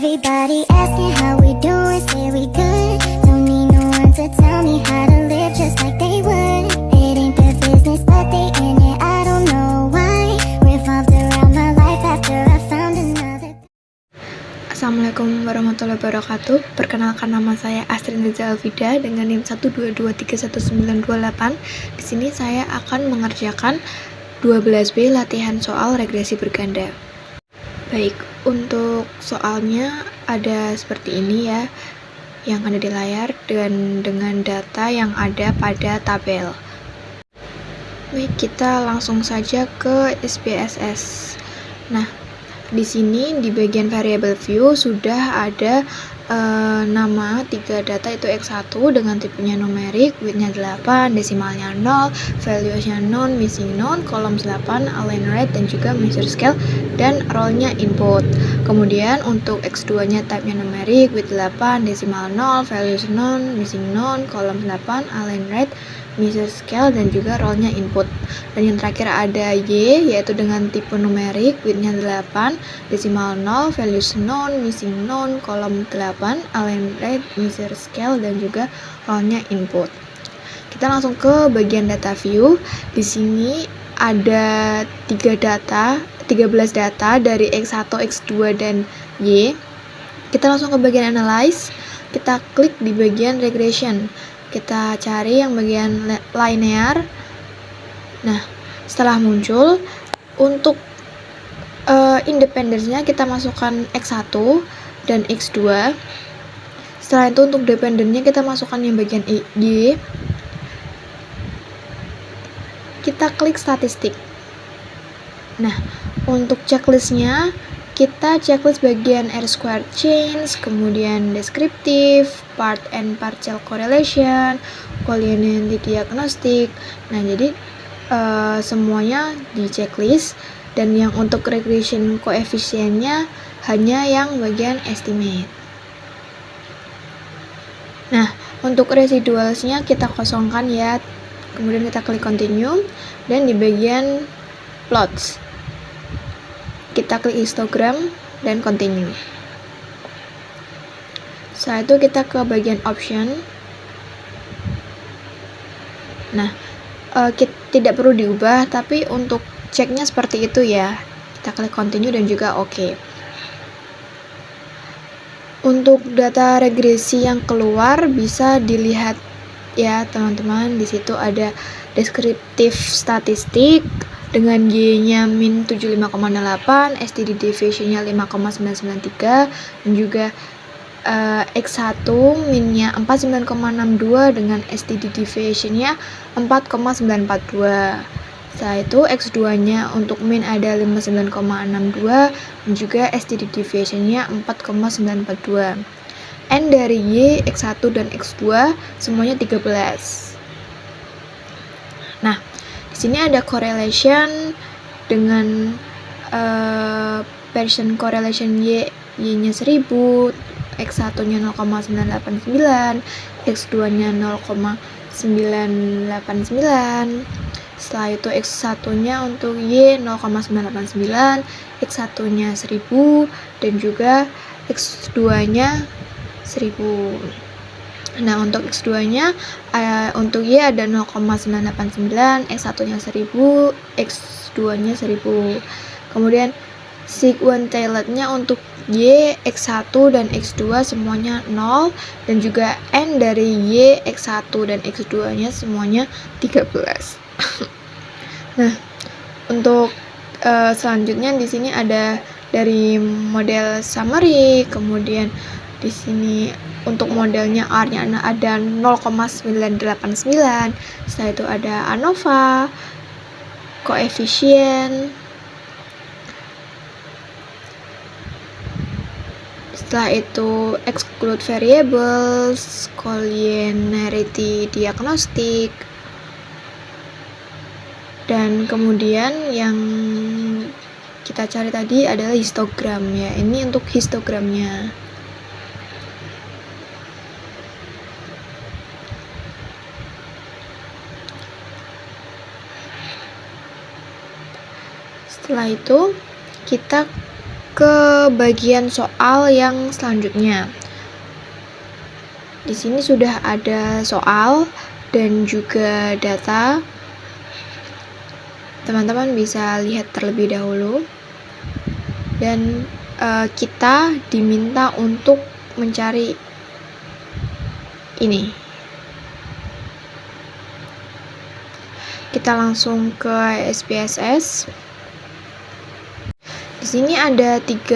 Everybody asking how we doing, say we good. Don't need no one to tell me how to live just like they would. It ain't their business, but they in it, I don't know why. Revolved around my life after I found another. Assalamualaikum warahmatullahi wabarakatuh. Perkenalkan, nama saya Astrid Neza Alvida dengan NIM 122311928. Di sini saya akan mengerjakan 12B latihan soal regresi berganda. Baik, untuk soalnya ada seperti ini ya, yang ada di layar dan dengan data yang ada pada tabel. Baik, kita langsung saja ke SPSS. Nah, di sini di bagian variable view sudah ada nama 3 data, itu X1 dengan tipenya numerik, widthnya 8, desimalnya 0, valuesnya non, missing non, kolom 8, align right, dan juga measure scale, dan role-nya input. Kemudian untuk X2 nya type-nya numerik, width 8, desimal 0, values non, missing non, kolom 8, align right, measure scale, dan juga role-nya input. Dan yang terakhir ada Y, yaitu dengan tipe numerik, widthnya 8, desimal 0, values non, missing non, kolom 8, align right, measure scale, dan juga role-nya input. Kita langsung ke bagian data view. Di sini ada 13 data dari X1, X2, dan Y. Kita langsung ke bagian analyze. Kita klik di bagian regression. Kita cari yang bagian linear. Nah, setelah muncul, untuk independence-nya kita masukkan X1 dan X2. Setelah itu untuk dependent-nya kita masukkan yang bagian Y. Kita klik statistik. Nah, untuk checklist-nya kita checklist bagian R-squared change, kemudian descriptive, part and partial correlation, collinearity diagnostic. Nah, jadi semuanya di checklist, dan yang untuk regression koefisiennya hanya yang bagian estimate. Nah, untuk residualsnya kita kosongkan ya. Kemudian kita klik continue, dan di bagian plots kita klik histogram dan continue. Setelah itu kita ke bagian option. Nah, tidak perlu diubah, tapi untuk ceknya seperti itu ya. Kita klik continue dan juga oke. Untuk data regresi yang keluar bisa dilihat ya teman-teman. Di situ ada deskriptif statistik dengan Y-nya min 75,8, STD deviation-nya 5,993, dan juga X1 min-nya 49,62 dengan STD deviation-nya 4,942. Setelah itu X2-nya untuk min ada 59,62 dan juga STD deviation-nya 4,942. N dari Y, X1 dan X2 semuanya 13. Nah, di sini ada correlation dengan Pearson correlation Y-nya 1000, X1-nya 0,989, X2-nya 0,989. Setelah itu X1-nya untuk Y 0,989, X1-nya 1000, dan juga X2-nya 1000. Nah, untuk X2-nya untuk Y ada 0,989, X1-nya 1000, X2-nya 1000. Kemudian sequence tailored-nya untuk Y, X1 dan X2 semuanya 0, dan juga N dari Y, X1 dan X2-nya semuanya 13. Nah, untuk selanjutnya di sini ada dari model summary, kemudian di sini untuk modelnya R-nya ada 0,989. Setelah itu ada ANOVA, koefisien. Setelah itu exclude variables, collinearity diagnostic. Dan kemudian yang kita cari tadi adalah histogram ya. Ini untuk histogramnya. Setelah itu kita ke ke bagian soal yang selanjutnya. Di sini sudah ada soal dan juga data. Teman-teman bisa lihat terlebih dahulu. Dan kita diminta untuk mencari ini. Kita langsung ke SPSS. Di sini ada 4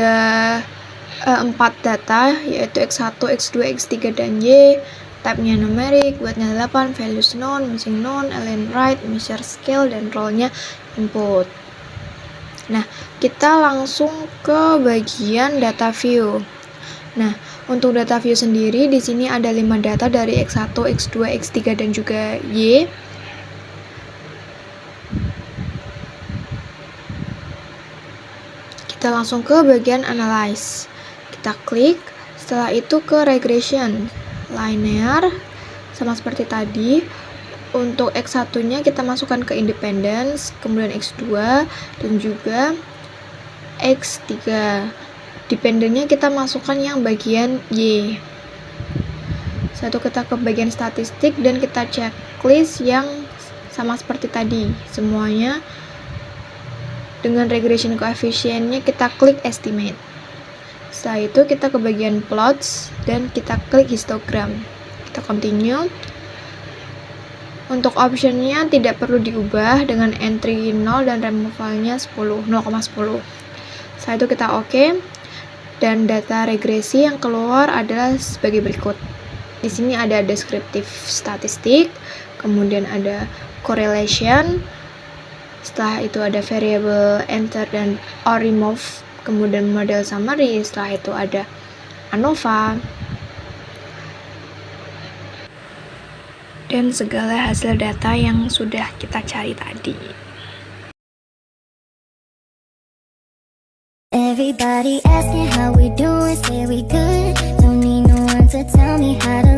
data, yaitu X1, X2, X3, dan Y. Type-nya numerik, buatnya 8, values known, missing known, alien right, measure scale, dan role-nya input. Nah, kita langsung ke bagian data view. Nah, untuk data view sendiri, di sini ada 5 data dari X1, X2, X3, dan juga Y. Kita langsung ke bagian analyze. Kita klik, setelah itu ke regression, linear, sama seperti tadi. Untuk X1-nya kita masukkan ke independence, kemudian X2, dan juga X3. Dependentnya kita masukkan yang bagian Y. Satu kita ke bagian statistik dan kita checklist yang sama seperti tadi. Semuanya dengan regression coefficient-nya kita klik estimate. Setelah itu kita ke bagian plots dan kita klik histogram. Kita continue. Untuk optionnya tidak perlu diubah dengan entry 0 dan removal-nya 0,10. Setelah itu kita oke. Dan data regresi yang keluar adalah sebagai berikut. Di sini ada descriptive statistik, kemudian ada correlation, setelah itu ada variable enter dan or remove, kemudian model summary, setelah itu ada ANOVA, dan segala hasil data yang sudah kita cari tadi. Everybody asking how we doing, say we good. Don't need no one to tell me how to